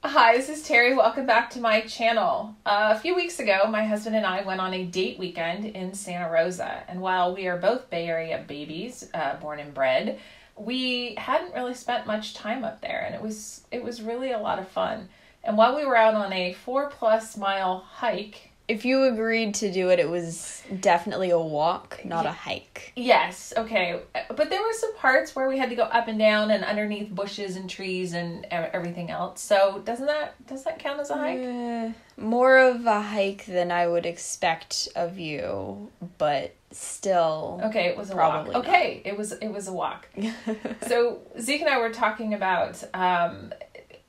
Hi, this is Terry. Welcome back to my channel. A few weeks ago, my husband and I went on a date weekend in Santa Rosa. And while we are both Bay Area babies, born and bred, we hadn't really spent much time up there. And it was really a lot of fun. And while we were out on a 4+ mile hike. If you agreed to do it, it was definitely a walk, not a hike. Yes, okay. But there were some parts where we had to go up and down and underneath bushes and trees and everything else. So does that count as a hike? More of a hike than I would expect of you, but still. Okay, it was a probably walk. Okay, it was a walk. So Zeke and I were talking about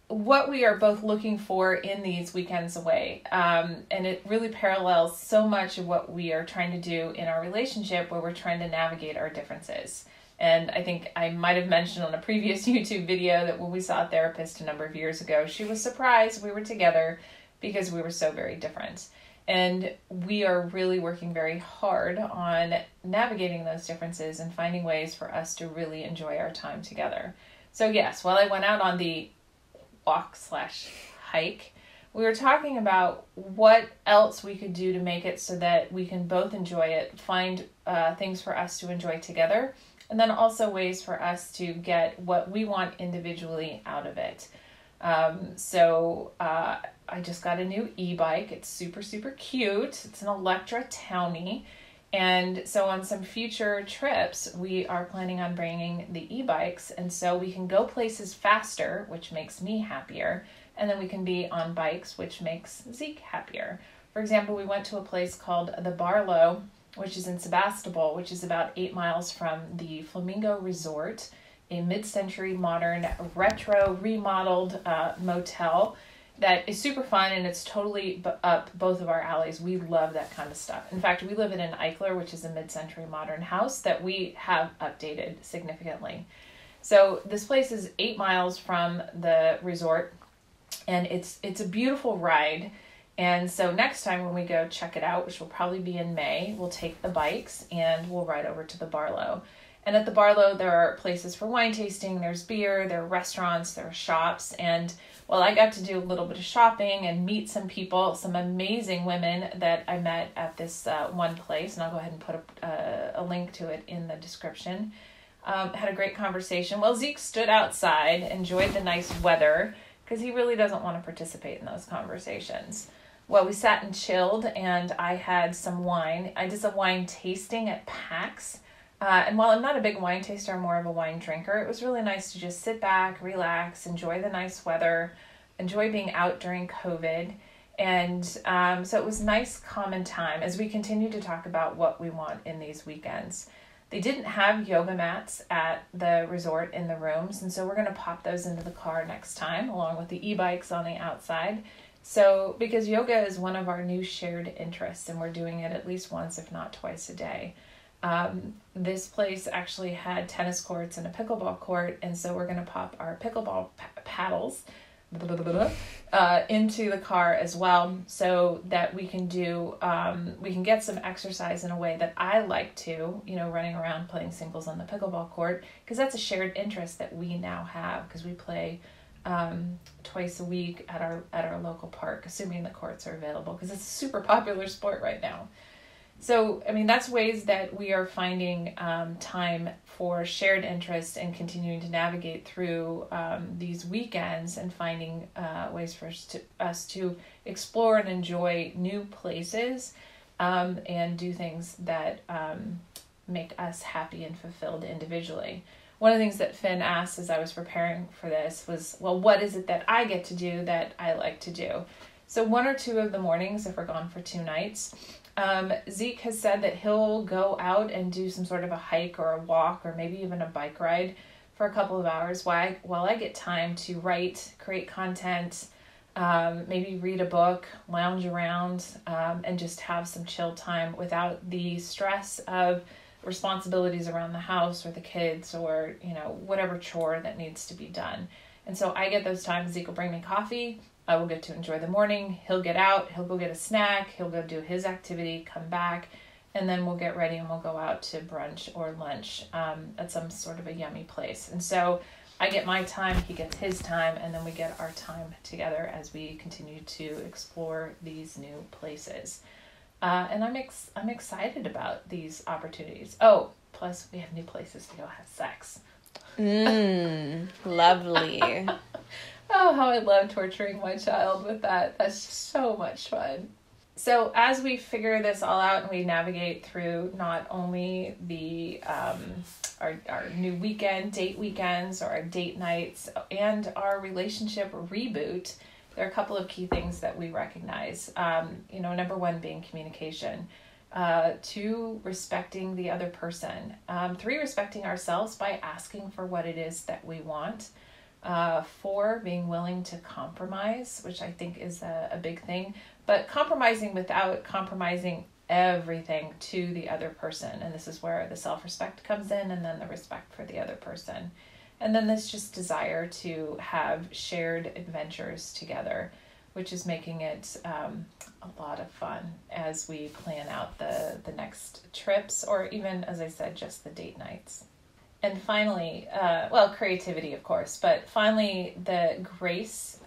what we are both looking for in these weekends away. And it really parallels so much of what we are trying to do in our relationship, where we're trying to navigate our differences. And I think I might have mentioned on a previous YouTube video that when we saw a therapist a number of years ago, she was surprised we were together because we were so very different. And we are really working very hard on navigating those differences and finding ways for us to really enjoy our time together. So yes, while I went out on the walk/hike, we were talking about what else we could do to make it so that we can both enjoy it, find things for us to enjoy together, and then also ways for us to get what we want individually out of it. So I just got a new e-bike. It's super, super cute. It's an Electra Townie. And so on some future trips, we are planning on bringing the e-bikes, and so we can go places faster, which makes me happier, and then we can be on bikes, which makes Zeke happier. For example, we went to a place called the Barlow, which is in Sebastopol, which is about 8 miles from the Flamingo Resort, a mid-century modern retro remodeled motel that is super fun, and it's totally up both of our alleys. We love that kind of stuff. In fact, we live in an Eichler, which is a mid-century modern house that we have updated significantly. So this place is 8 miles from the resort, and it's a beautiful ride. And so next time when we go check it out, which will probably be in May, we'll take the bikes and we'll ride over to the Barlow. And at the Barlow, there are places for wine tasting, there's beer, there are restaurants, there are shops. And well, I got to do a little bit of shopping and meet some people, some amazing women that I met at this one place. And I'll go ahead and put a link to it in the description. Had a great conversation. Well, Zeke stood outside, enjoyed the nice weather, because he really doesn't want to participate in those conversations. Well, we sat and chilled, and I had some wine. I did some wine tasting at PAX. And while I'm not a big wine taster, I'm more of a wine drinker. It was really nice to just sit back, relax, enjoy the nice weather, enjoy being out during COVID. And so it was nice, common time as we continue to talk about what we want in these weekends. They didn't have yoga mats at the resort in the rooms, and so we're going to pop those into the car next time, along with the e-bikes on the outside. So, because yoga is one of our new shared interests, and we're doing it at least once, if not twice a day. This place actually had tennis courts and a pickleball court, and so we're going to pop our pickleball paddles into the car as well, so that we can get some exercise in a way that I like to, running around playing singles on the pickleball court, because that's a shared interest that we now have, because we play twice a week at our local park, assuming the courts are available, because it's a super popular sport right now. So, that's ways that we are finding time for shared interest and continuing to navigate through these weekends and finding ways for us to explore and enjoy new places and do things that make us happy and fulfilled individually. One of the things that Finn asked as I was preparing for this was, well, what is it that I get to do that I like to do? So 1 or 2 of the mornings, if we're gone for 2 nights, Zeke has said that he'll go out and do some sort of a hike or a walk or maybe even a bike ride for a couple of hours while I get time to write, create content, maybe read a book, lounge around, and just have some chill time without the stress of responsibilities around the house or the kids or, whatever chore that needs to be done. And so I get those times. Zeke will bring me coffee. I will get to enjoy the morning. He'll get out. He'll go get a snack. He'll go do his activity, come back, and then we'll get ready and we'll go out to brunch or lunch at some sort of a yummy place. And so I get my time, he gets his time, and then we get our time together as we continue to explore these new places. And I'm excited about these opportunities. Oh, plus we have new places to go have sex. Lovely. Oh, how I love torturing my child with that. That's just so much fun. So as we figure this all out and we navigate through not only the our new date weekends, or our date nights, and our relationship reboot, there are a couple of key things that we recognize. Number one being communication. 2, respecting the other person. 3, respecting ourselves by asking for what it is that we want. 4, being willing to compromise, which I think is a big thing, but compromising without compromising everything to the other person. And this is where the self-respect comes in, and then the respect for the other person. And then this just desire to have shared adventures together, which is making it a lot of fun as we plan out the next trips, or even, as I said, just the date nights. And finally, creativity, of course, but finally, the grace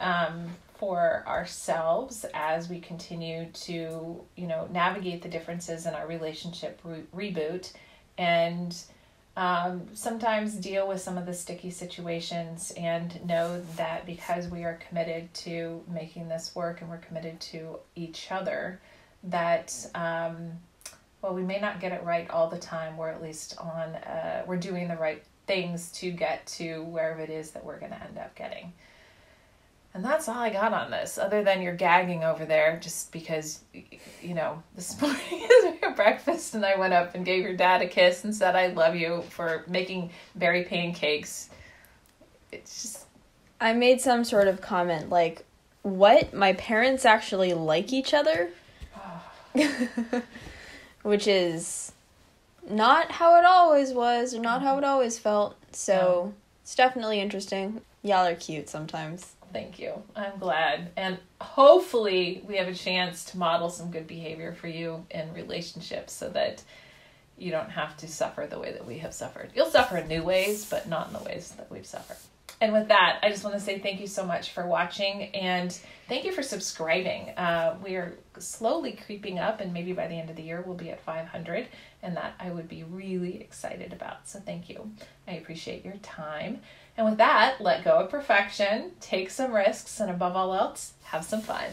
for ourselves as we continue to, navigate the differences in our relationship reboot, and sometimes deal with some of the sticky situations, and know that because we are committed to making this work and we're committed to each other, that we may not get it right all the time. We're at least we're doing the right things to get to wherever it is that we're going to end up getting. And that's all I got on this, other than you're gagging over there just because, this morning we had breakfast and I went up and gave your dad a kiss and said, I love you, for making berry pancakes. It's just... I made some sort of comment like, what? My parents actually like each other? Which is not how it always was, or not how it always felt. So It's definitely interesting. Y'all are cute sometimes. Thank you. I'm glad. And hopefully we have a chance to model some good behavior for you in relationships so that you don't have to suffer the way that we have suffered. You'll suffer in new ways, but not in the ways that we've suffered. And with that, I just want to say thank you so much for watching, and thank you for subscribing. We are slowly creeping up, and maybe by the end of the year we'll be at 500, and that I would be really excited about. So thank you. I appreciate your time. And with that, let go of perfection, take some risks, and above all else, have some fun.